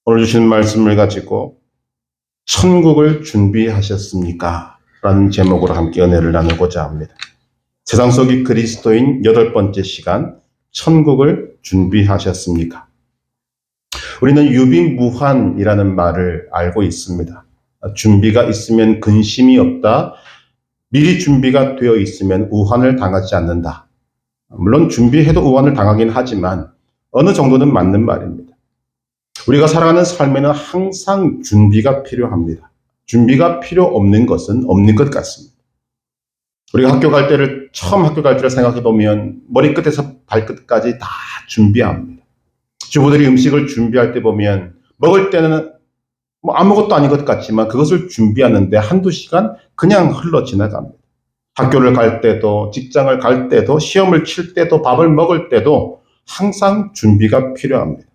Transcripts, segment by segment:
오늘 주신 말씀을 가지고 천국을 준비하셨습니까? 라는 제목으로 함께 은혜를 나누고자 합니다. 세상 속의 그리스도인 8번째 시간, 천국을 준비하셨습니까? 우리는 유비무환이라는 말을 알고 있습니다. 준비가 있으면 근심이 없다. 미리 준비가 되어 있으면 우환을 당하지 않는다. 물론 준비해도 우환을 당하긴 하지만 어느 정도는 맞는 말입니다. 우리가 살아가는 삶에는 항상 준비가 필요합니다. 준비가 필요 없는 것은 없는 것 같습니다. 우리가 처음 학교 갈 때를 생각해 보면 머리끝에서 발끝까지 다 준비합니다. 주부들이 음식을 준비할 때 보면 먹을 때는 아무것도 아닌 것 같지만 그것을 준비하는데 한두 시간 그냥 흘러 지나갑니다. 학교를 갈 때도, 직장을 갈 때도, 시험을 칠 때도, 밥을 먹을 때도 항상 준비가 필요합니다.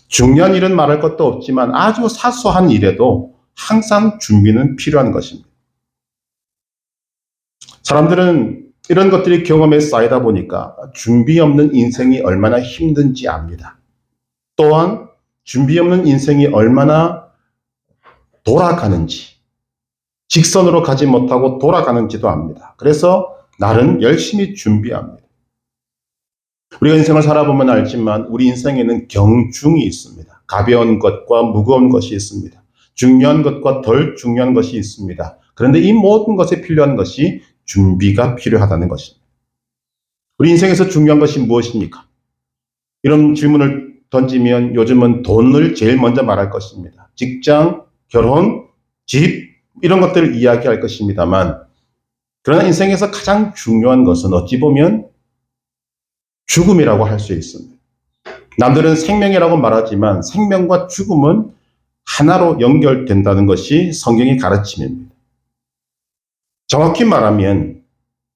중요한 일은 말할 것도 없지만 아주 사소한 일에도 항상 준비는 필요한 것입니다. 사람들은 이런 것들이 경험에 쌓이다 보니까 준비 없는 인생이 얼마나 힘든지 압니다. 또한 준비 없는 인생이 얼마나 돌아가는지, 직선으로 가지 못하고 돌아가는지도 압니다. 그래서 나는 열심히 준비합니다. 우리가 인생을 살아보면 알지만 우리 인생에는 경중이 있습니다. 가벼운 것과 무거운 것이 있습니다. 중요한 것과 덜 중요한 것이 있습니다. 그런데 이 모든 것에 필요한 것이 준비가 필요하다는 것입니다. 우리 인생에서 중요한 것이 무엇입니까? 이런 질문을 던지면 요즘은 돈을 제일 먼저 말할 것입니다. 직장, 결혼, 집 이런 것들을 이야기할 것입니다만 그러나 인생에서 가장 중요한 것은 어찌 보면 죽음이라고 할 수 있습니다. 남들은 생명이라고 말하지만 생명과 죽음은 하나로 연결된다는 것이 성경의 가르침입니다. 정확히 말하면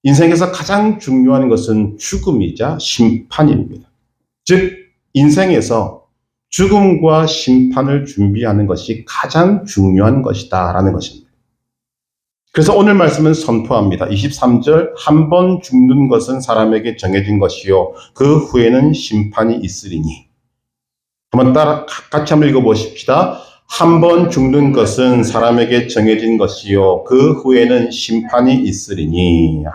인생에서 가장 중요한 것은 죽음이자 심판입니다. 즉 인생에서 죽음과 심판을 준비하는 것이 가장 중요한 것이다라는 것입니다. 그래서 오늘 말씀은 선포합니다. 23절 한 번 죽는 것은 사람에게 정해진 것이요 그 후에는 심판이 있으리니. 한번 같이 한번 읽어보십시다. 한 번 죽는 것은 사람에게 정해진 것이요 그 후에는 심판이 있으리니.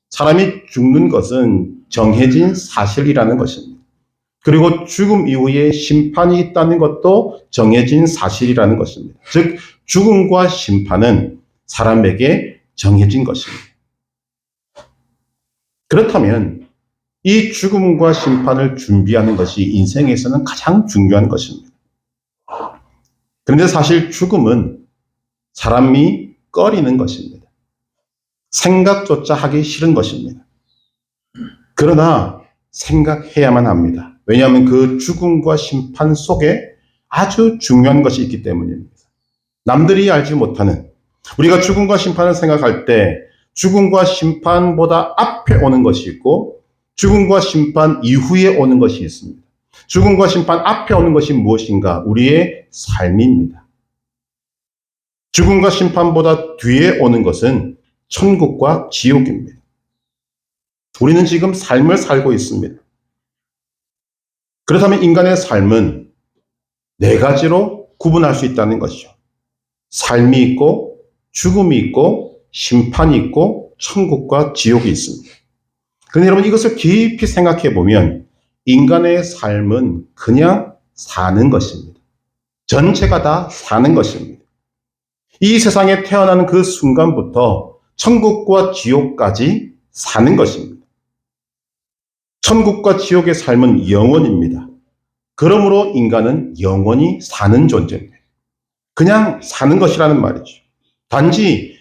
사람이 죽는 것은 정해진 사실이라는 것입니다. 그리고 죽음 이후에 심판이 있다는 것도 정해진 사실이라는 것입니다. 즉 죽음과 심판은 사람에게 정해진 것입니다. 그렇다면 이 죽음과 심판을 준비하는 것이 인생에서는 가장 중요한 것입니다. 그런데 사실 죽음은 사람이 꺼리는 것입니다. 생각조차 하기 싫은 것입니다. 그러나 생각해야만 합니다. 왜냐하면 그 죽음과 심판 속에 아주 중요한 것이 있기 때문입니다. 남들이 알지 못하는 우리가 죽음과 심판을 생각할 때 죽음과 심판보다 앞에 오는 것이 있고 죽음과 심판 이후에 오는 것이 있습니다. 죽음과 심판 앞에 오는 것이 무엇인가? 우리의 삶입니다. 죽음과 심판보다 뒤에 오는 것은 천국과 지옥입니다. 우리는 지금 삶을 살고 있습니다. 그렇다면 인간의 삶은 네 가지로 구분할 수 있다는 것이죠. 삶이 있고 죽음이 있고 심판이 있고 천국과 지옥이 있습니다. 그런데 여러분 이것을 깊이 생각해 보면 인간의 삶은 그냥 사는 것입니다. 전체가 다 사는 것입니다. 이 세상에 태어나는 그 순간부터 천국과 지옥까지 사는 것입니다. 천국과 지옥의 삶은 영원입니다. 그러므로 인간은 영원히 사는 존재입니다. 그냥 사는 것이라는 말이죠. 단지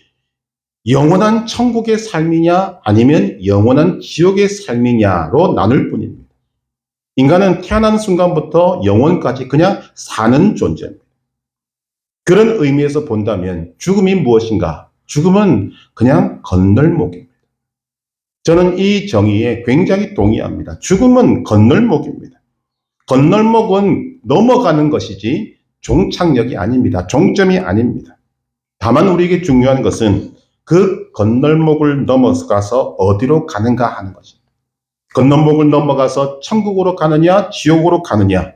영원한 천국의 삶이냐 아니면 영원한 지옥의 삶이냐로 나눌 뿐입니다. 인간은 태어난 순간부터 영원까지 그냥 사는 존재입니다. 그런 의미에서 본다면 죽음이 무엇인가? 죽음은 그냥 건널목입니다. 저는 이 정의에 굉장히 동의합니다. 죽음은 건널목입니다. 건널목은 넘어가는 것이지 종착역이 아닙니다. 종점이 아닙니다. 다만 우리에게 중요한 것은 그 건널목을 넘어가서 어디로 가는가 하는 것입니다. 건널목을 넘어가서 천국으로 가느냐 지옥으로 가느냐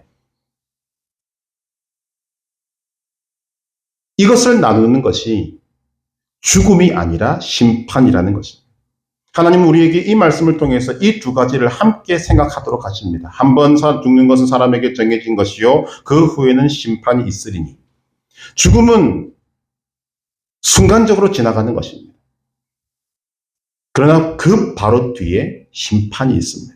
이것을 나누는 것이 죽음이 아니라 심판이라는 것입니다. 하나님은 우리에게 이 말씀을 통해서 이 두 가지를 함께 생각하도록 하십니다. 한 번 죽는 것은 사람에게 정해진 것이요 그 후에는 심판이 있으리니. 죽음은 순간적으로 지나가는 것입니다. 그러나 그 바로 뒤에 심판이 있습니다.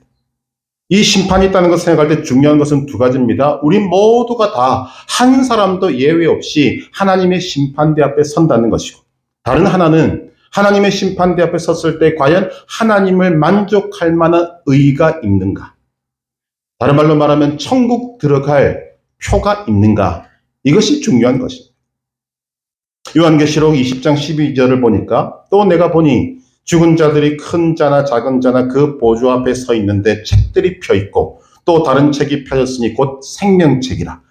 이 심판이 있다는 것을 생각할 때 중요한 것은 두 가지입니다. 우리 모두가 다 한 사람도 예외 없이 하나님의 심판대 앞에 선다는 것이고, 다른 하나는 하나님의 심판대 앞에 섰을 때 과연 하나님을 만족할 만한 의가 있는가? 다른 말로 말하면 천국 들어갈 표가 있는가? 이것이 중요한 것입니다. 요한계시록 20장 12절을 보니까 또 내가 보니 죽은 자들이 큰 자나 작은 자나 그 보좌 앞에 서 있는데 책들이 펴 있고 또 다른 책이 펴졌으니 곧 생명책이라.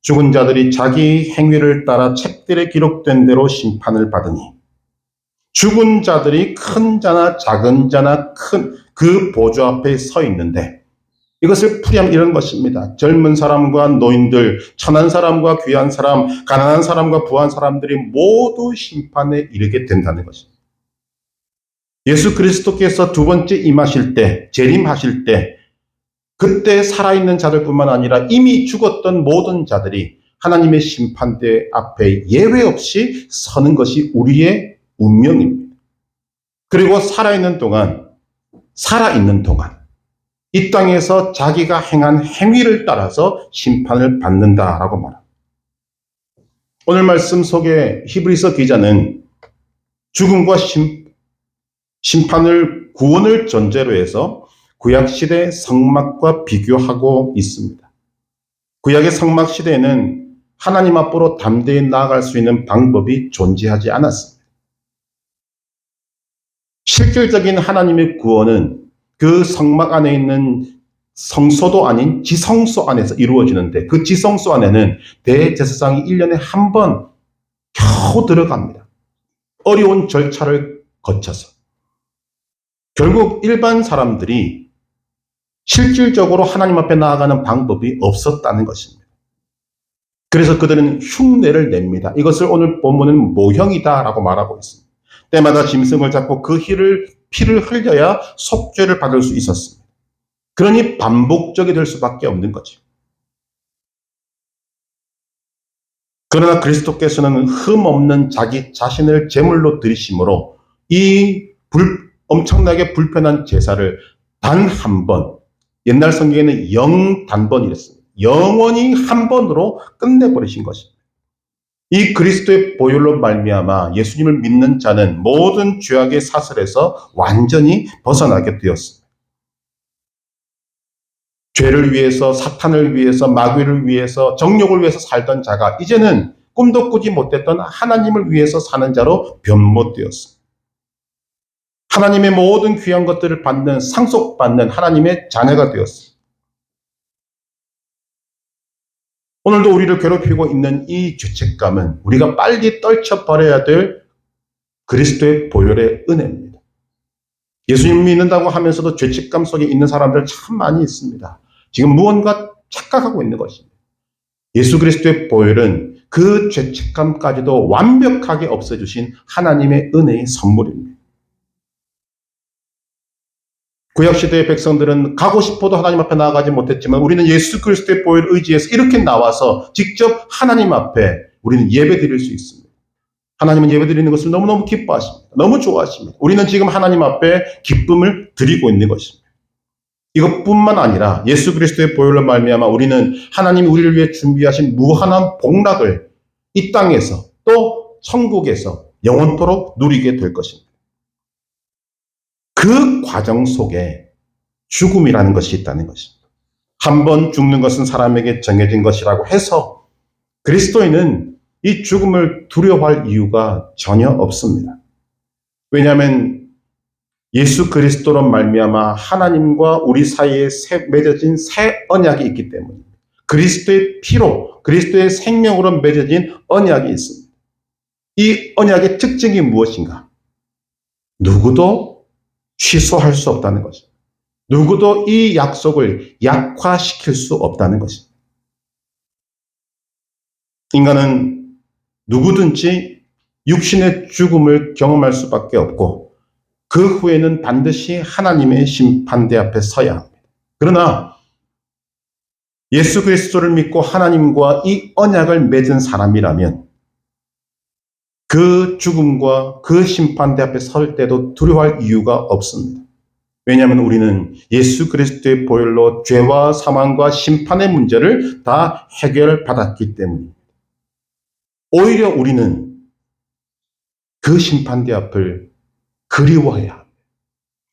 죽은 자들이 자기 행위를 따라 책들에 기록된 대로 심판을 받으니. 죽은 자들이 큰 자나 작은 자나 큰 그 보좌 앞에 서 있는데, 이것을 풀이하면 이런 것입니다. 젊은 사람과 노인들, 천한 사람과 귀한 사람, 가난한 사람과 부한 사람들이 모두 심판에 이르게 된다는 것입니다. 예수 그리스도께서 두 번째 임하실 때, 재림하실 때, 그때 살아있는 자들뿐만 아니라 이미 죽었던 모든 자들이 하나님의 심판대 앞에 예외 없이 서는 것이 우리의 운명입니다. 그리고 살아있는 동안 이 땅에서 자기가 행한 행위를 따라서 심판을 받는다라고 말합니다. 오늘 말씀 속에 히브리서 기자는 죽음과 심판을 구원을 전제로 해서 구약시대 성막과 비교하고 있습니다. 구약의 성막 시대에는 하나님 앞으로 담대히 나아갈 수 있는 방법이 존재하지 않았습니다. 실질적인 하나님의 구원은 그 성막 안에 있는 성소도 아닌 지성소 안에서 이루어지는데, 그 지성소 안에는 대제사장이 1년에 한 번 겨우 들어갑니다. 어려운 절차를 거쳐서. 결국 일반 사람들이 실질적으로 하나님 앞에 나아가는 방법이 없었다는 것입니다. 그래서 그들은 흉내를 냅니다. 이것을 오늘 본문은 모형이다라고 말하고 있습니다. 때마다 짐승을 잡고 그 피를 흘려야 속죄를 받을 수 있었습니다. 그러니 반복적이 될 수밖에 없는 거죠. 그러나 그리스도께서는 흠없는 자기 자신을 제물로 드리심으로 이 엄청나게 불편한 제사를 단 한 번, 옛날 성경에는 영단번이랬습니다. 영원히 한 번으로 끝내버리신 것입니다. 이 그리스도의 보혈로 말미암아 예수님을 믿는 자는 모든 죄악의 사슬에서 완전히 벗어나게 되었습니다. 죄를 위해서, 사탄을 위해서, 마귀를 위해서, 정욕을 위해서 살던 자가 이제는 꿈도 꾸지 못했던 하나님을 위해서 사는 자로 변모되었습니다. 하나님의 모든 귀한 것들을 받는, 상속받는 하나님의 자녀가 되었습니다. 오늘도 우리를 괴롭히고 있는 이 죄책감은 우리가 빨리 떨쳐버려야 될 그리스도의 보혈의 은혜입니다. 예수님 믿는다고 하면서도 죄책감 속에 있는 사람들 참 많이 있습니다. 지금 무언가 착각하고 있는 것입니다. 예수 그리스도의 보혈은 그 죄책감까지도 완벽하게 없애주신 하나님의 은혜의 선물입니다. 구약시대의 백성들은 가고 싶어도 하나님 앞에 나아가지 못했지만 우리는 예수 그리스도의 보혈을 의지해서 이렇게 나와서 직접 하나님 앞에 우리는 예배 드릴 수 있습니다. 하나님은 예배 드리는 것을 너무너무 기뻐하십니다. 너무 좋아하십니다. 우리는 지금 하나님 앞에 기쁨을 드리고 있는 것입니다. 이것뿐만 아니라 예수 그리스도의 보혈로 말미암아 우리는 하나님이 우리를 위해 준비하신 무한한 복락을 이 땅에서 또 천국에서 영원토록 누리게 될 것입니다. 그 과정 속에 죽음이라는 것이 있다는 것입니다. 한 번 죽는 것은 사람에게 정해진 것이라고 해서 그리스도인은 이 죽음을 두려워할 이유가 전혀 없습니다. 왜냐하면 예수 그리스도로 말미암아 하나님과 우리 사이에 맺어진 새 언약이 있기 때문입니다. 그리스도의 피로, 그리스도의 생명으로 맺어진 언약이 있습니다. 이 언약의 특징이 무엇인가? 누구도 취소할 수 없다는 것입니다. 누구도 이 약속을 약화시킬 수 없다는 것입니다. 인간은 누구든지 육신의 죽음을 경험할 수밖에 없고 그 후에는 반드시 하나님의 심판대 앞에 서야 합니다. 그러나 예수 그리스도를 믿고 하나님과 이 언약을 맺은 사람이라면 그 죽음과 그 심판대 앞에 설 때도 두려워할 이유가 없습니다. 왜냐하면 우리는 예수 그리스도의 보혈로 죄와 사망과 심판의 문제를 다 해결받았기 때문입니다. 오히려 우리는 그 심판대 앞을 그리워해야 합니다.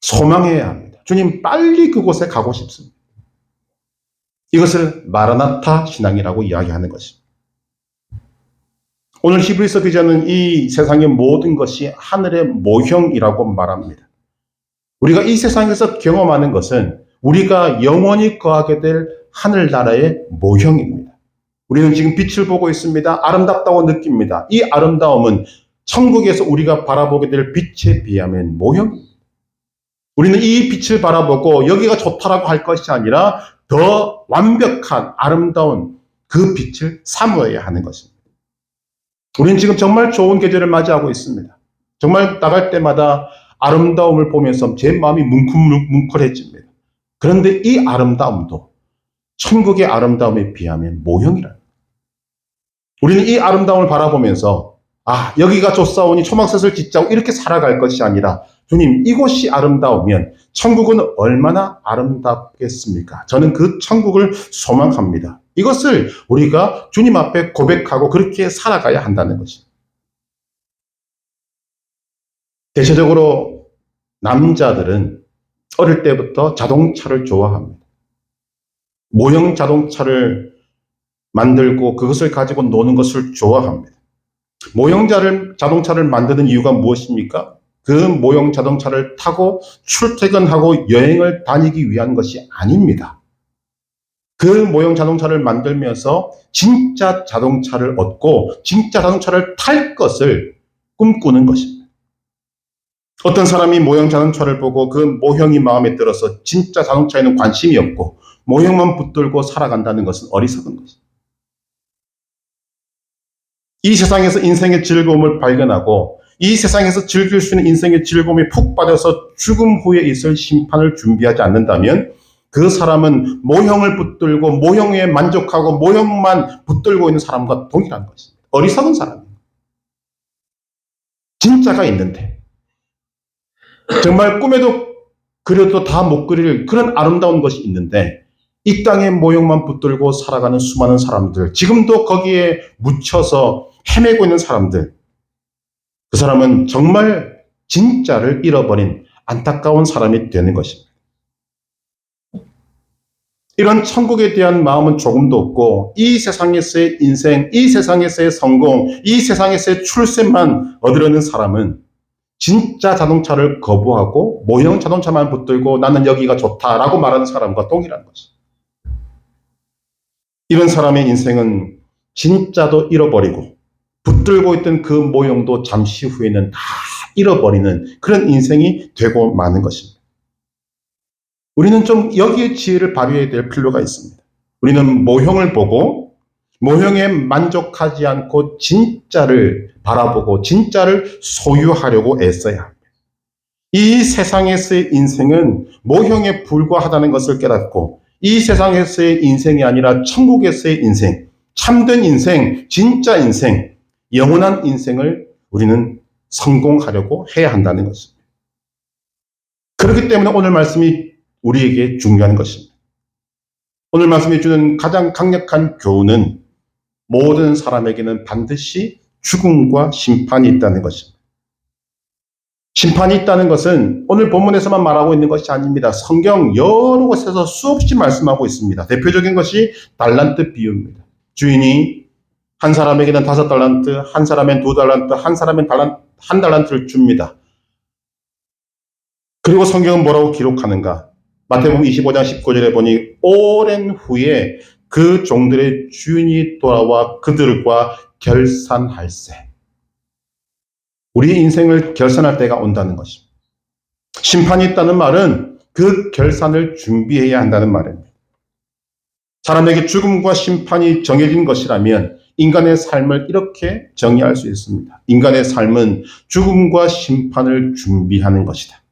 소망해야 합니다. 주님, 빨리 그곳에 가고 싶습니다. 이것을 마라나타 신앙이라고 이야기하는 것입니다. 오늘 히브리서 기자는 이 세상의 모든 것이 하늘의 모형이라고 말합니다. 우리가 이 세상에서 경험하는 것은 우리가 영원히 거하게 될 하늘나라의 모형입니다. 우리는 지금 빛을 보고 있습니다. 아름답다고 느낍니다. 이 아름다움은 천국에서 우리가 바라보게 될 빛에 비하면 모형입니다. 우리는 이 빛을 바라보고 여기가 좋다라고 할 것이 아니라 더 완벽한 아름다운 그 빛을 사모해야 하는 것입니다. 우리는 지금 정말 좋은 계절을 맞이하고 있습니다. 정말 나갈 때마다 아름다움을 보면서 제 마음이 뭉클해집니다. 그런데 이 아름다움도 천국의 아름다움에 비하면 모형이라. 우리는 이 아름다움을 바라보면서 여기가 좋사오니 초막셋을 짓자고 이렇게 살아갈 것이 아니라 주님, 이곳이 아름다우면 천국은 얼마나 아름답겠습니까? 저는 그 천국을 소망합니다. 이것을 우리가 주님 앞에 고백하고 그렇게 살아가야 한다는 것입니다. 대체적으로 남자들은 어릴 때부터 자동차를 좋아합니다. 모형 자동차를 만들고 그것을 가지고 노는 것을 좋아합니다. 모형 자동차를 만드는 이유가 무엇입니까? 그 모형 자동차를 타고 출퇴근하고 여행을 다니기 위한 것이 아닙니다. 그 모형 자동차를 만들면서 진짜 자동차를 얻고 진짜 자동차를 탈 것을 꿈꾸는 것입니다. 어떤 사람이 모형 자동차를 보고 그 모형이 마음에 들어서 진짜 자동차에는 관심이 없고 모형만 붙들고 살아간다는 것은 어리석은 것입니다. 이 세상에서 인생의 즐거움을 발견하고 이 세상에서 즐길 수 있는 인생의 즐거움에 푹 빠져서 죽음 후에 있을 심판을 준비하지 않는다면 그 사람은 모형을 붙들고 모형에 만족하고 모형만 붙들고 있는 사람과 동일한 것입니다. 어리석은 사람입니다. 진짜가 있는데 정말 꿈에도 그려도 다 못 그릴 그런 아름다운 것이 있는데 이 땅의 모형만 붙들고 살아가는 수많은 사람들, 지금도 거기에 묻혀서 헤매고 있는 사람들, 그 사람은 정말 진짜를 잃어버린 안타까운 사람이 되는 것입니다. 이런 천국에 대한 마음은 조금도 없고 이 세상에서의 인생, 이 세상에서의 성공, 이 세상에서의 출세만 얻으려는 사람은 진짜 자동차를 거부하고 모형 자동차만 붙들고 나는 여기가 좋다라고 말하는 사람과 동일한 것입니다. 이런 사람의 인생은 진짜도 잃어버리고 붙들고 있던 그 모형도 잠시 후에는 다 잃어버리는 그런 인생이 되고 마는 것입니다. 우리는 좀 여기에 지혜를 발휘해야 될 필요가 있습니다. 우리는 모형을 보고 모형에 만족하지 않고 진짜를 바라보고 진짜를 소유하려고 애써야 합니다. 이 세상에서의 인생은 모형에 불과하다는 것을 깨닫고 이 세상에서의 인생이 아니라 천국에서의 인생, 참된 인생, 진짜 인생, 영원한 인생을 우리는 성공하려고 해야 한다는 것입니다. 그렇기 때문에 오늘 말씀이 우리에게 중요한 것입니다. 오늘 말씀이 주는 가장 강력한 교훈은 모든 사람에게는 반드시 죽음과 심판이 있다는 것입니다. 심판이 있다는 것은 오늘 본문에서만 말하고 있는 것이 아닙니다. 성경 여러 곳에서 수없이 말씀하고 있습니다. 대표적인 것이 달란트 비유입니다. 주인이 한 사람에게는 5달란트, 한 사람엔 2달란트, 한 사람엔 1달란트를 줍니다. 그리고 성경은 뭐라고 기록하는가? 마태복음 25장 19절에 보니 오랜 후에 그 종들의 주인이 돌아와 그들과 결산할세. 우리의 인생을 결산할 때가 온다는 것입니다. 심판이 있다는 말은 그 결산을 준비해야 한다는 말입니다. 사람에게 죽음과 심판이 정해진 것이라면 인간의 삶을 이렇게 정의할 수 있습니다. 인간의 삶은 죽음과 심판을 준비하는 것이다.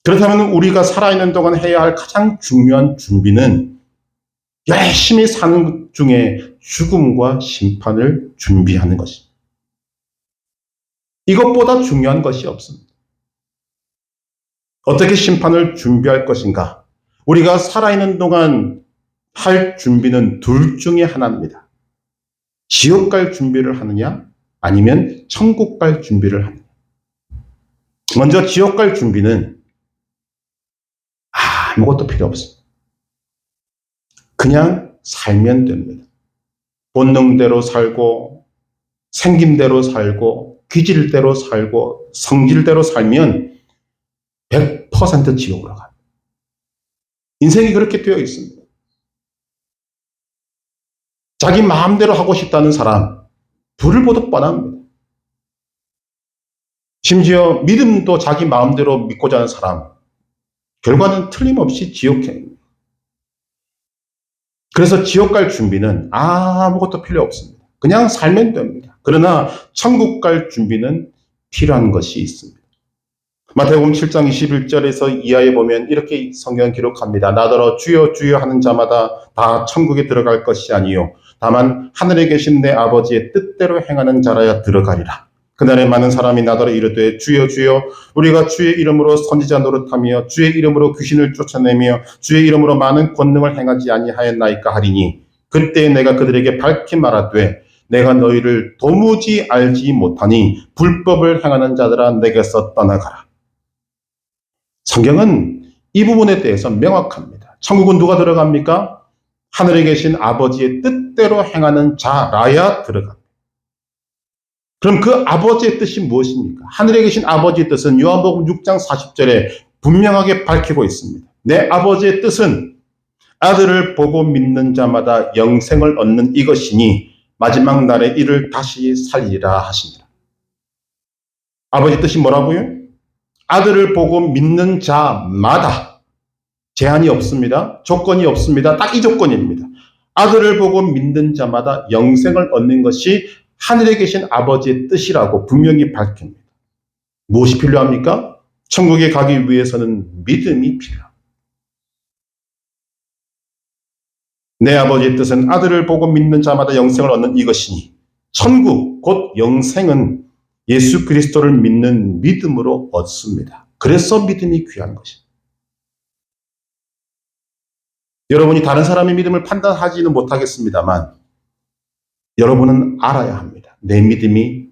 그렇다면 우리가 살아있는 동안 해야 할 가장 중요한 준비는 열심히 사는 중에 죽음과 심판을 준비하는 것입니다. 이것보다 중요한 것이 없습니다. 어떻게 심판을 준비할 것인가? 우리가 살아있는 동안 할 준비는 둘 중에 하나입니다. 지옥 갈 준비를 하느냐, 아니면 천국 갈 준비를 하느냐. 먼저 지옥 갈 준비는 아무것도 필요 없습니다. 그냥 살면 됩니다. 본능대로 살고, 생김대로 살고, 기질대로 살고, 성질대로 살면 100% 지옥으로 가요. 인생이 그렇게 되어 있습니다. 자기 마음대로 하고 싶다는 사람, 불을 보듯 뻔합니다. 심지어 믿음도 자기 마음대로 믿고자 하는 사람, 결과는 틀림없이 지옥행입니다. 그래서 지옥 갈 준비는 아무것도 필요 없습니다. 그냥 살면 됩니다. 그러나 천국 갈 준비는 필요한 것이 있습니다. 마태복음 7장 21절에서 이하에 보면 이렇게 성경은 기록합니다. 나더러 주여 주여 하는 자마다 다 천국에 들어갈 것이 아니요 다만 하늘에 계신 내 아버지의 뜻대로 행하는 자라야 들어가리라. 그날에 많은 사람이 나더러 이르되 주여 주여 우리가 주의 이름으로 선지자 노릇하며 주의 이름으로 귀신을 쫓아내며 주의 이름으로 많은 권능을 행하지 아니하였나이까 하리니 그때 내가 그들에게 밝히 말하되 내가 너희를 도무지 알지 못하니 불법을 행하는 자들아 내게서 떠나가라. 성경은 이 부분에 대해서 명확합니다. 천국은 누가 들어갑니까? 하늘에 계신 아버지의 뜻대로 행하는 자라야 들어갑니다. 그럼 그 아버지의 뜻이 무엇입니까? 하늘에 계신 아버지의 뜻은 요한복음 6장 40절에 분명하게 밝히고 있습니다. 내 아버지의 뜻은 아들을 보고 믿는 자마다 영생을 얻는 이것이니 마지막 날에 이를 다시 살리라 하십니다. 아버지의 뜻이 뭐라고요? 아들을 보고 믿는 자마다 제한이 없습니다. 조건이 없습니다. 딱 이 조건입니다. 아들을 보고 믿는 자마다 영생을 얻는 것이 하늘에 계신 아버지의 뜻이라고 분명히 밝힙니다. 무엇이 필요합니까? 천국에 가기 위해서는 믿음이 필요합니다. 내 아버지의 뜻은 아들을 보고 믿는 자마다 영생을 얻는 이것이니 천국 곧 영생은 예수 그리스도를 믿는 믿음으로 얻습니다. 그래서 믿음이 귀한 것입니다. 여러분이 다른 사람의 믿음을 판단하지는 못하겠습니다만 여러분은 알아야 합니다. 내 믿음이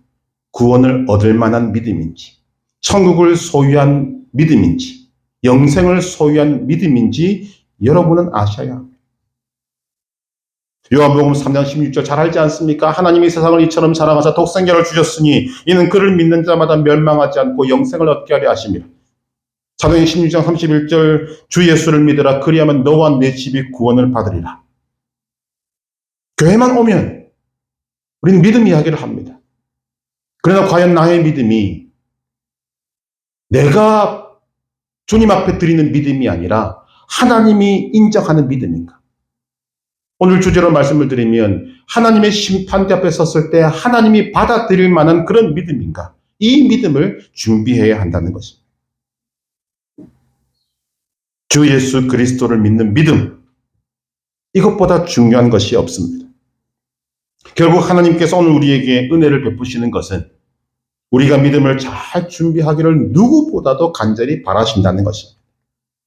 구원을 얻을 만한 믿음인지, 천국을 소유한 믿음인지, 영생을 소유한 믿음인지 여러분은 아셔야 합니다. 요한복음 3장 16절 잘 알지 않습니까? 하나님이 세상을 이처럼 사랑하사 독생자를 주셨으니 이는 그를 믿는 자마다 멸망하지 않고 영생을 얻게 하려 하심이라. 사도행 16장 31절 주 예수를 믿으라 그리하면 너와 내 집이 구원을 받으리라. 교회만 오면 우리는 믿음 이야기를 합니다. 그러나 과연 나의 믿음이 내가 주님 앞에 드리는 믿음이 아니라 하나님이 인정하는 믿음인가? 오늘 주제로 말씀을 드리면 하나님의 심판대 앞에 섰을 때 하나님이 받아들일 만한 그런 믿음인가? 이 믿음을 준비해야 한다는 것입니다. 주 예수 그리스도를 믿는 믿음, 이것보다 중요한 것이 없습니다. 결국 하나님께서 오늘 우리에게 은혜를 베푸시는 것은 우리가 믿음을 잘 준비하기를 누구보다도 간절히 바라신다는 것입니다.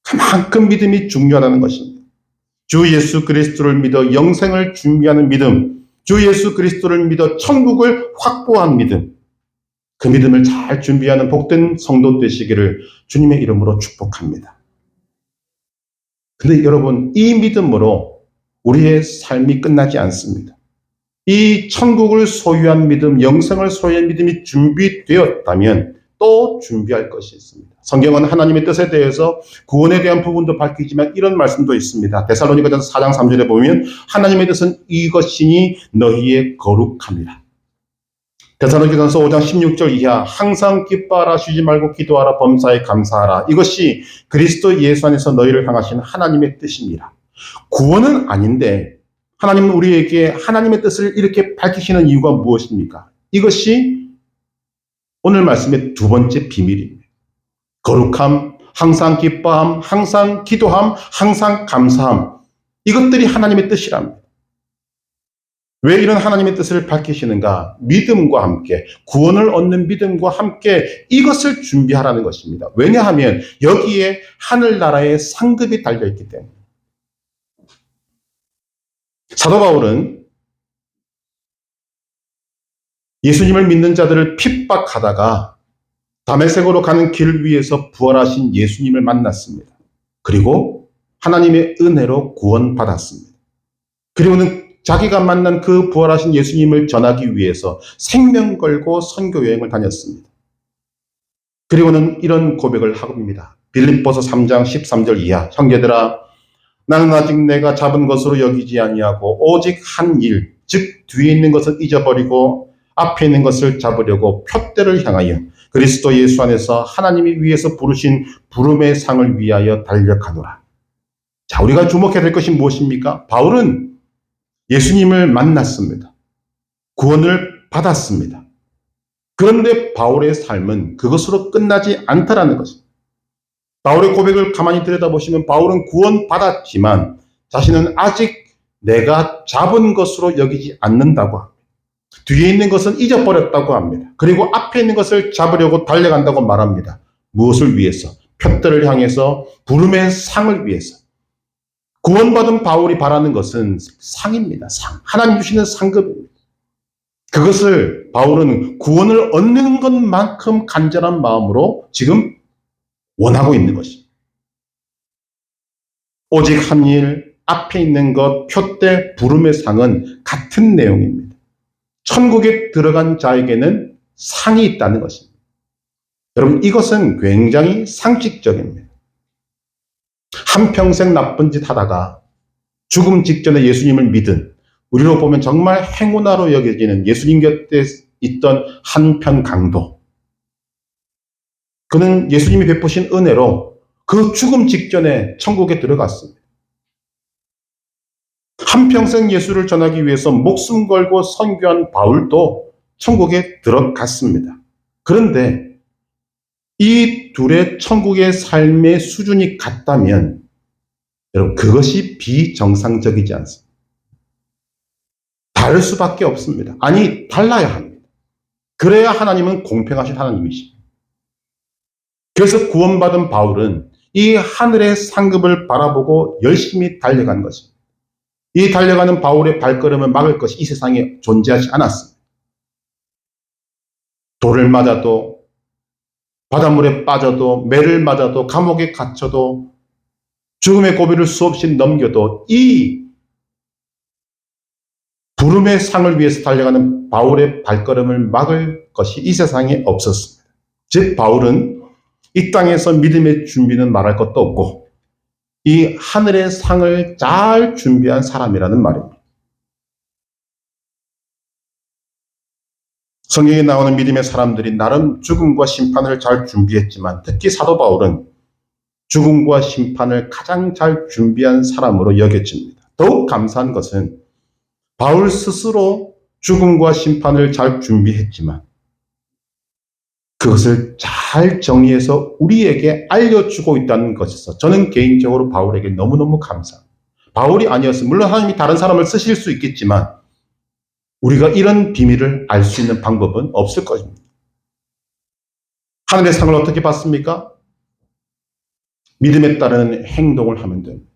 그만큼 믿음이 중요하다는 것입니다. 주 예수 그리스도를 믿어 영생을 준비하는 믿음, 주 예수 그리스도를 믿어 천국을 확보한 믿음, 그 믿음을 잘 준비하는 복된 성도 되시기를 주님의 이름으로 축복합니다. 근데 여러분, 이 믿음으로 우리의 삶이 끝나지 않습니다. 이 천국을 소유한 믿음, 영생을 소유한 믿음이 준비되었다면 또 준비할 것이 있습니다. 성경은 하나님의 뜻에 대해서 구원에 대한 부분도 밝히지만 이런 말씀도 있습니다. 데살로니가전서 4장 3절에 보면 하나님의 뜻은 이것이니 너희의 거룩함이라. 데살로니가전서 5장 16절 이하 항상 기뻐하라 쉬지 말고 기도하라 범사에 감사하라. 이것이 그리스도 예수 안에서 너희를 향하신 하나님의 뜻입니다. 구원은 아닌데 하나님은 우리에게 하나님의 뜻을 이렇게 밝히시는 이유가 무엇입니까? 이것이 오늘 말씀의 두 번째 비밀입니다. 거룩함, 항상 기뻐함, 항상 기도함, 항상 감사함. 이것들이 하나님의 뜻이랍니다. 왜 이런 하나님의 뜻을 밝히시는가? 믿음과 함께, 구원을 얻는 믿음과 함께 이것을 준비하라는 것입니다. 왜냐하면 여기에 하늘나라의 상급이 달려있기 때문에. 사도 바울은 예수님을 믿는 자들을 핍박하다가 다메섹으로 가는 길 위에서 부활하신 예수님을 만났습니다. 그리고 하나님의 은혜로 구원받았습니다. 그리고는 자기가 만난 그 부활하신 예수님을 전하기 위해서 생명 걸고 선교 여행을 다녔습니다. 그리고는 이런 고백을 합니다. 빌립보서 3장 13절 이하. 형제들아, 나는 아직 내가 잡은 것으로 여기지 아니하고 오직 한 일, 즉 뒤에 있는 것을 잊어버리고 앞에 있는 것을 잡으려고 표대를 향하여 그리스도 예수 안에서 하나님이 위에서 부르신 부름의 상을 위하여 달려가노라. 자, 우리가 주목해야 될 것이 무엇입니까? 바울은 예수님을 만났습니다. 구원을 받았습니다. 그런데 바울의 삶은 그것으로 끝나지 않다라는 것입니다. 바울의 고백을 가만히 들여다보시면 바울은 구원받았지만 자신은 아직 내가 잡은 것으로 여기지 않는다고 합니다. 뒤에 있는 것은 잊어버렸다고 합니다. 그리고 앞에 있는 것을 잡으려고 달려간다고 말합니다. 무엇을 위해서? 표대를 향해서 부름의 상을 위해서. 구원받은 바울이 바라는 것은 상입니다. 상. 하나님 주시는 상급입니다. 그것을 바울은 구원을 얻는 것만큼 간절한 마음으로 지금 원하고 있는 것입니다. 오직 한 일, 앞에 있는 것, 표대, 부름의 상은 같은 내용입니다. 천국에 들어간 자에게는 상이 있다는 것입니다. 여러분, 이것은 굉장히 상식적입니다. 한평생 나쁜 짓 하다가 죽음 직전에 예수님을 믿은, 우리로 보면 정말 행운아로 여겨지는 예수님 곁에 있던 한편 강도. 그는 예수님이 베푸신 은혜로 그 죽음 직전에 천국에 들어갔습니다. 한평생 예수를 전하기 위해서 목숨 걸고 선교한 바울도 천국에 들어갔습니다. 그런데 이 둘의 천국의 삶의 수준이 같다면 여러분, 그것이 비정상적이지 않습니다. 다를 수밖에 없습니다. 아니, 달라야 합니다. 그래야 하나님은 공평하신 하나님이십니다. 그래서 구원받은 바울은 이 하늘의 상급을 바라보고 열심히 달려간 것입니다. 이 달려가는 바울의 발걸음을 막을 것이 이 세상에 존재하지 않았습니다. 돌을 맞아도, 바닷물에 빠져도, 매를 맞아도, 감옥에 갇혀도, 죽음의 고비를 수없이 넘겨도 이 부름의 상을 위해서 달려가는 바울의 발걸음을 막을 것이 이 세상에 없었습니다. 즉 바울은 이 땅에서 믿음의 준비는 말할 것도 없고 이 하늘의 상을 잘 준비한 사람이라는 말입니다. 성경에 나오는 믿음의 사람들이 나름 죽음과 심판을 잘 준비했지만 특히 사도 바울은 죽음과 심판을 가장 잘 준비한 사람으로 여겨집니다. 더욱 감사한 것은 바울 스스로 죽음과 심판을 잘 준비했지만 그것을 잘 정리해서 우리에게 알려주고 있다는 것에서 저는 개인적으로 바울에게 너무너무 감사합니다. 바울이 아니었으면 물론 하나님이 다른 사람을 쓰실 수 있겠지만 우리가 이런 비밀을 알 수 있는 방법은 없을 것입니다. 하늘의 상을 어떻게 받습니까? 믿음에 따르는 행동을 하면 됩니다.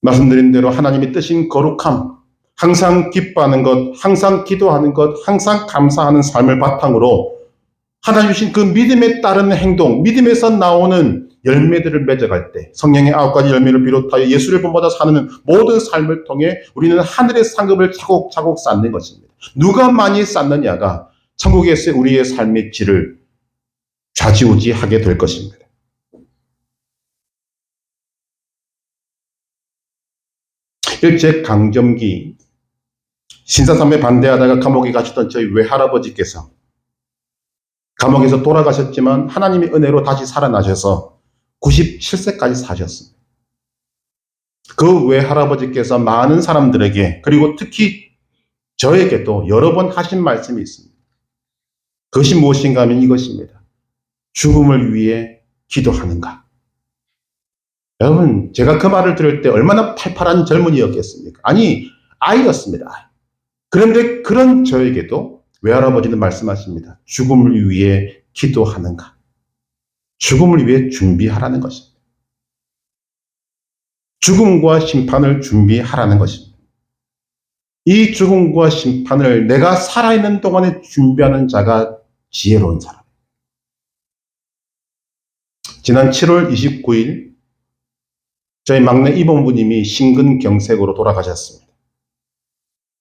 말씀드린 대로 하나님이 뜻인 거룩함, 항상 기뻐하는 것, 항상 기도하는 것, 항상 감사하는 삶을 바탕으로 하나님 주신 그 믿음에 따르는 행동, 믿음에서 나오는 열매들을 맺어갈 때 성령의 9가지 열매를 비롯하여 예수를 본받아 사는 모든 삶을 통해 우리는 하늘의 상급을 차곡차곡 쌓는 것입니다. 누가 많이 쌓느냐가 천국에서 우리의 삶의 질을 좌지우지하게 될 것입니다. 일제 강점기 신사삼에 반대하다가 감옥에 가셨던 저희 외할아버지께서 감옥에서 돌아가셨지만 하나님의 은혜로 다시 살아나셔서 97세까지 사셨습니다. 그 외할아버지께서 많은 사람들에게 그리고 특히 저에게도 여러 번 하신 말씀이 있습니다. 그것이 무엇인가 하면 이것입니다. 죽음을 위해 기도하는가? 여러분, 제가 그 말을 들을 때 얼마나 팔팔한 젊은이였겠습니까? 아니, 아이였습니다. 그런데 그런 저에게도 외할아버지는 말씀하십니다. 죽음을 위해 기도하는가? 죽음을 위해 준비하라는 것입니다. 죽음과 심판을 준비하라는 것입니다. 이 죽음과 심판을 내가 살아있는 동안에 준비하는 자가 지혜로운 사람. 지난 7월 29일 저희 막내 이봉부님이 심근경색으로 돌아가셨습니다.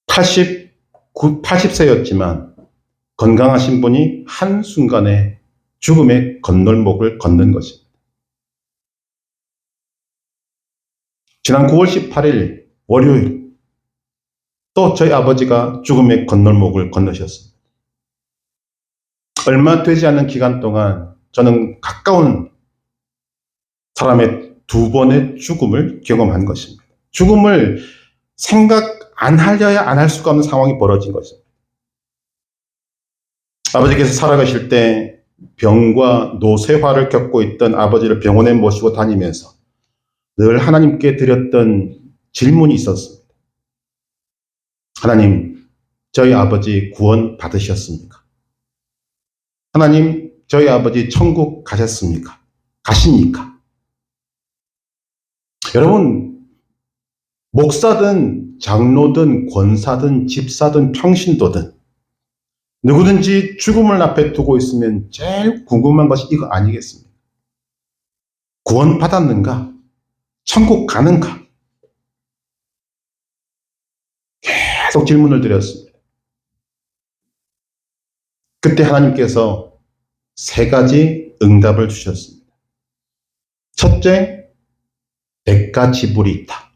80세였지만 건강하신 분이 한순간에 죽음의 건널목을 걷는 것입니다. 지난 9월 18일 월요일 또 저희 아버지가 죽음의 건널목을 건너셨습니다. 얼마 되지 않은 기간 동안 저는 가까운 사람의 2번의 죽음을 경험한 것입니다. 죽음을 생각 안 하려야 안 할 수가 없는 상황이 벌어진 것입니다. 아버지께서 살아가실 때 병과 노쇠화를 겪고 있던 아버지를 병원에 모시고 다니면서 늘 하나님께 드렸던 질문이 있었습니다. 하나님, 저희 아버지 구원 받으셨습니까? 하나님, 저희 아버지 천국 가셨습니까? 가십니까? 여러분, 목사든 장로든 권사든 집사든 평신도든 누구든지 죽음을 앞에 두고 있으면 제일 궁금한 것이 이거 아니겠습니까? 구원 받았는가? 천국 가는가? 계속 질문을 드렸습니다. 그때 하나님께서 3가지 응답을 주셨습니다. 첫째, 대가 지불이 있다.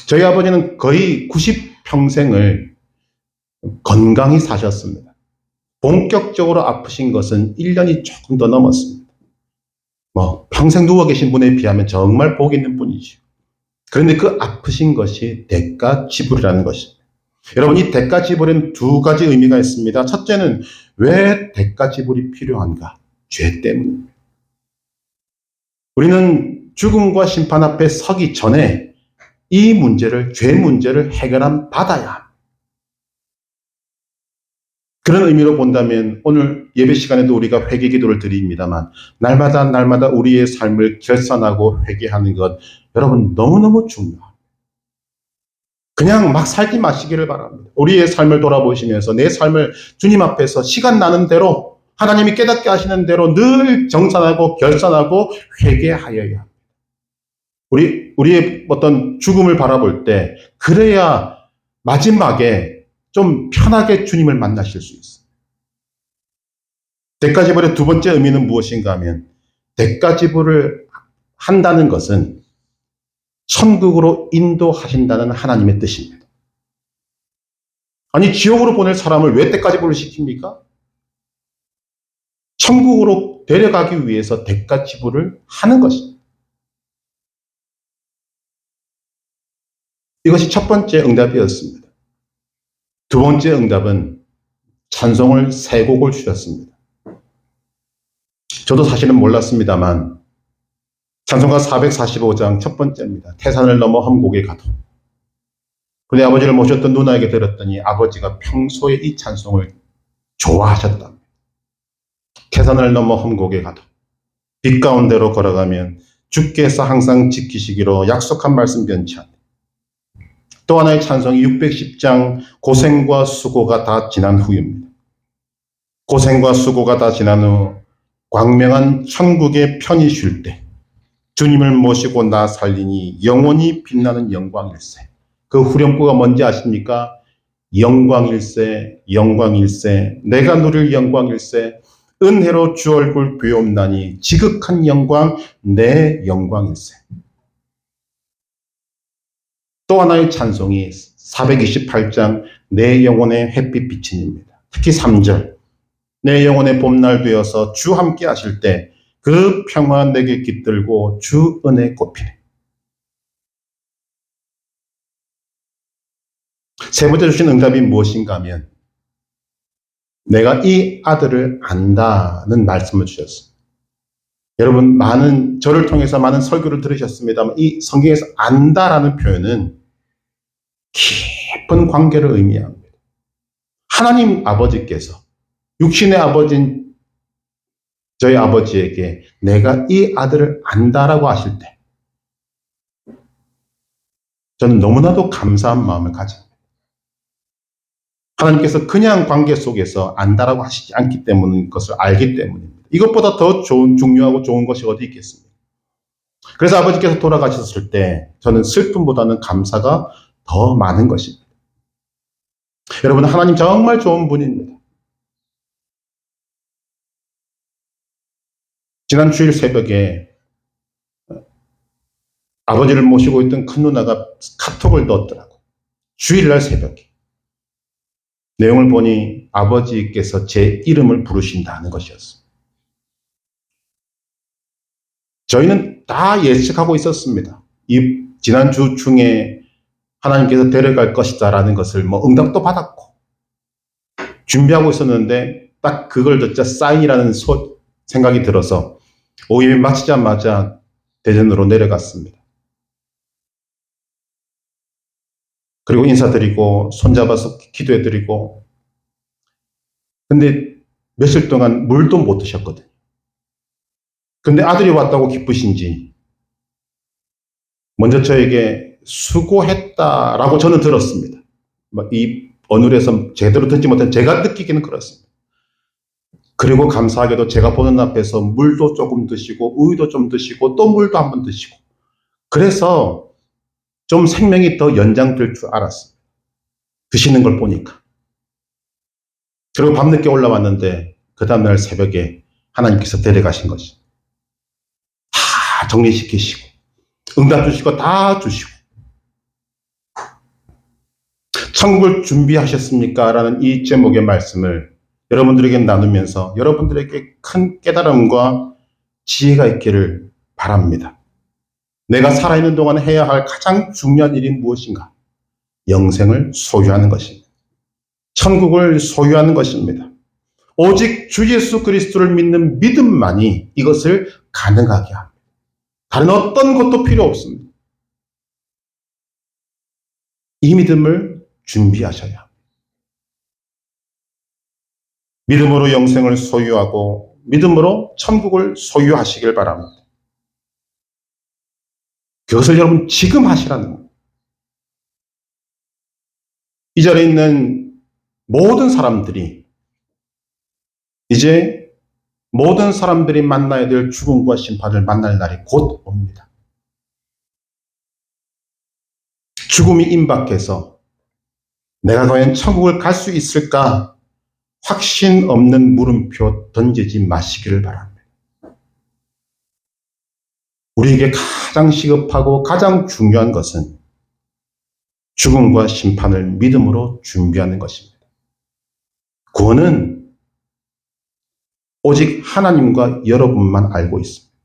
저희 아버지는 거의 90평생을 건강히 사셨습니다. 본격적으로 아프신 것은 1년이 조금 더 넘었습니다. 평생 누워 계신 분에 비하면 정말 복 있는 분이죠. 그런데 그 아프신 것이 대가 지불이라는 것입니다. 여러분, 이 대가 지불에는 2가지 의미가 있습니다. 첫째는 왜 대가 지불이 필요한가? 죄 때문입니다. 우리는 죽음과 심판 앞에 서기 전에 이 문제를, 죄 문제를 해결한 받아야 합니다. 그런 의미로 본다면 오늘 예배 시간에도 우리가 회개 기도를 드립니다만 날마다 우리의 삶을 결산하고 회개하는 것, 여러분 너무너무 중요합니다. 그냥 막 살지 마시기를 바랍니다. 우리의 삶을 돌아보시면서 내 삶을 주님 앞에서 시간 나는 대로 하나님이 깨닫게 하시는 대로 늘 정산하고 결산하고 회개하여야 합니다. 우리의 어떤 죽음을 바라볼 때 그래야 마지막에 좀 편하게 주님을 만나실 수 있어요. 대가 지불의 2번째 의미는 무엇인가 하면 대가 지불을 한다는 것은 천국으로 인도하신다는 하나님의 뜻입니다. 아니, 지옥으로 보낼 사람을 왜 대가 지불을 시킵니까? 천국으로 데려가기 위해서 대가 지불을 하는 것입니다. 이것이 첫 번째 응답이었습니다. 2번째 응답은 찬송을 3곡을 주셨습니다. 저도 사실은 몰랐습니다만 찬송가 445장 첫 번째입니다. 태산을 넘어 험곡에 가도. 그런데 아버지를 모셨던 누나에게 들었더니 아버지가 평소에 이 찬송을 좋아하셨답니다. 태산을 넘어 험곡에 가도 빛 가운데로 걸어가면 주께서 항상 지키시기로 약속한 말씀 변치 않네. 또 하나의 찬송이 610장 고생과 수고가 다 지난 후입니다. 고생과 수고가 다 지난 후 광명한 천국에 편히 쉴 때 주님을 모시고 나 살리니 영원히 빛나는 영광일세. 그 후렴구가 뭔지 아십니까? 영광일세, 영광일세, 내가 누릴 영광일세, 은혜로 주 얼굴 배옵나니 지극한 영광, 내 영광일세. 또 하나의 찬송이 428장 내 영혼의 햇빛 비친입니다. 특히 3절 내 영혼의 봄날 되어서 주 함께 하실 때 그 평화 내게 깃들고 주 은혜 꽃피네. 세 번째 주신 응답이 무엇인가 하면 내가 이 아들을 안다는 말씀을 주셨습니다. 여러분 저를 통해서 많은 설교를 들으셨습니다만 이 성경에서 안다라는 표현은 깊은 관계를 의미합니다. 하나님 아버지께서 육신의 아버지인 저희 아버지에게 내가 이 아들을 안다라고 하실 때 저는 너무나도 감사한 마음을 가집니다. 하나님께서 그냥 관계 속에서 안다라고 하시지 않기 때문인 것을 알기 때문입니다. 이것보다 더 중요하고 좋은 것이 어디 있겠습니까? 그래서 아버지께서 돌아가셨을 때 저는 슬픔보다는 감사가 더 많은 것입니다. 여러분, 하나님 정말 좋은 분입니다. 지난 주일 새벽에 아버지를 모시고 있던 큰 누나가 카톡을 넣었더라고요. 주일날 새벽에. 내용을 보니 아버지께서 제 이름을 부르신다는 것이었습니다. 저희는 다 예측하고 있었습니다. 이 지난주 중에 하나님께서 데려갈 것이다라는 것을 응답도 받았고 준비하고 있었는데 딱 그걸 듣자 사인이라는 생각이 들어서 오임이 마치자마자 대전으로 내려갔습니다. 그리고 인사드리고 손잡아서 기도해드리고 근데 며칠 동안 물도 못 드셨거든요. 근데 아들이 왔다고 기쁘신지 먼저 저에게 수고했다라고 저는 들었습니다. 이 언어에서 제대로 듣지 못한 제가 느끼기는 그렇습니다. 그리고 감사하게도 제가 보는 앞에서 물도 조금 드시고 우유도 좀 드시고 또 물도 한번 드시고 그래서 좀 생명이 더 연장될 줄 알았습니다. 드시는 걸 보니까. 그리고 밤늦게 올라왔는데 그 다음날 새벽에 하나님께서 데려가신 것이 다 정리시키시고 응답 주시고 다 주시고 천국을 준비하셨습니까? 라는 이 제목의 말씀을 여러분들에게 나누면서 여러분들에게 큰 깨달음과 지혜가 있기를 바랍니다. 내가 살아있는 동안 해야 할 가장 중요한 일이 무엇인가? 영생을 소유하는 것입니다. 천국을 소유하는 것입니다. 오직 주 예수 그리스도를 믿는 믿음만이 이것을 가능하게 합니다. 다른 어떤 것도 필요 없습니다. 이 믿음을 준비하셔야 합니다. 믿음으로 영생을 소유하고 믿음으로 천국을 소유하시길 바랍니다. 그것을 여러분 지금 하시라는 겁니다. 이 자리에 있는 모든 사람들이 이제 모든 사람들이 만나야 될 죽음과 심판을 만날 날이 곧 옵니다. 죽음이 임박해서 내가 과연 천국을 갈 수 있을까? 확신 없는 물음표 던지지 마시기를 바랍니다. 우리에게 가장 시급하고 가장 중요한 것은 죽음과 심판을 믿음으로 준비하는 것입니다. 구원은 오직 하나님과 여러분만 알고 있습니다.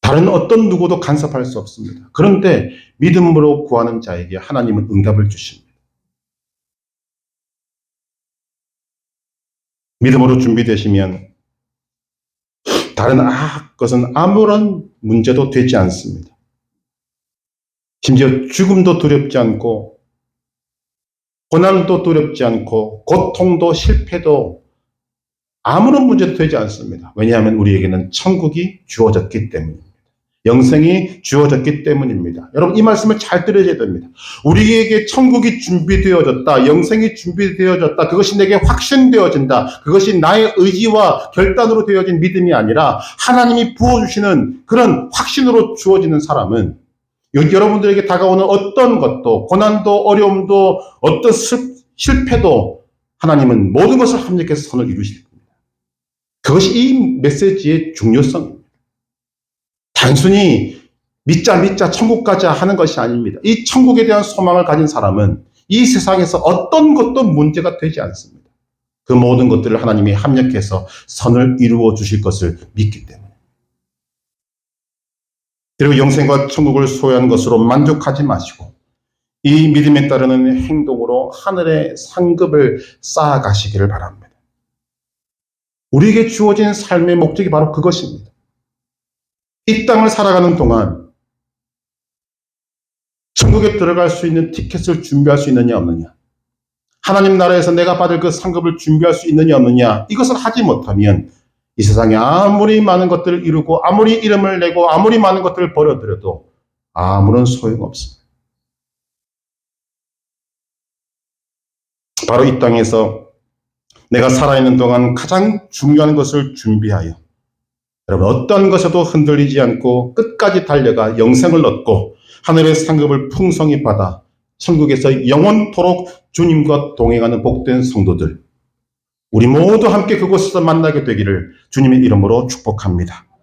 다른 어떤 누구도 간섭할 수 없습니다. 그런데 믿음으로 구하는 자에게 하나님은 응답을 주십니다. 믿음으로 준비되시면 다른 것은 아무런 문제도 되지 않습니다. 심지어 죽음도 두렵지 않고 고난도 두렵지 않고 고통도 실패도 아무런 문제도 되지 않습니다. 왜냐하면 우리에게는 천국이 주어졌기 때문입니다. 영생이 주어졌기 때문입니다. 여러분 이 말씀을 잘 들으셔야 됩니다. 우리에게 천국이 준비되어졌다. 영생이 준비되어졌다. 그것이 내게 확신되어진다. 그것이 나의 의지와 결단으로 되어진 믿음이 아니라 하나님이 부어주시는 그런 확신으로 주어지는 사람은 여러분들에게 다가오는 어떤 것도 고난도 어려움도 어떤 실패도 하나님은 모든 것을 합력해서 선을 이루실 겁니다. 그것이 이 메시지의 중요성입니다. 단순히 믿자 천국 가자 하는 것이 아닙니다. 이 천국에 대한 소망을 가진 사람은 이 세상에서 어떤 것도 문제가 되지 않습니다. 그 모든 것들을 하나님이 합력해서 선을 이루어 주실 것을 믿기 때문에. 그리고 영생과 천국을 소유한 것으로 만족하지 마시고 이 믿음에 따르는 행동으로 하늘의 상급을 쌓아가시기를 바랍니다. 우리에게 주어진 삶의 목적이 바로 그것입니다. 이 땅을 살아가는 동안 천국에 들어갈 수 있는 티켓을 준비할 수 있느냐 없느냐, 하나님 나라에서 내가 받을 그 상급을 준비할 수 있느냐 없느냐, 이것을 하지 못하면 이 세상에 아무리 많은 것들을 이루고 아무리 이름을 내고 아무리 많은 것들을 벌어들여도 아무런 소용없습니다. 바로 이 땅에서 내가 살아있는 동안 가장 중요한 것을 준비하여 여러분 어떤 것에도 흔들리지 않고 끝까지 달려가 영생을 얻고 하늘의 상급을 풍성히 받아 천국에서 영원토록 주님과 동행하는 복된 성도들, 우리 모두 함께 그곳에서 만나게 되기를 주님의 이름으로 축복합니다.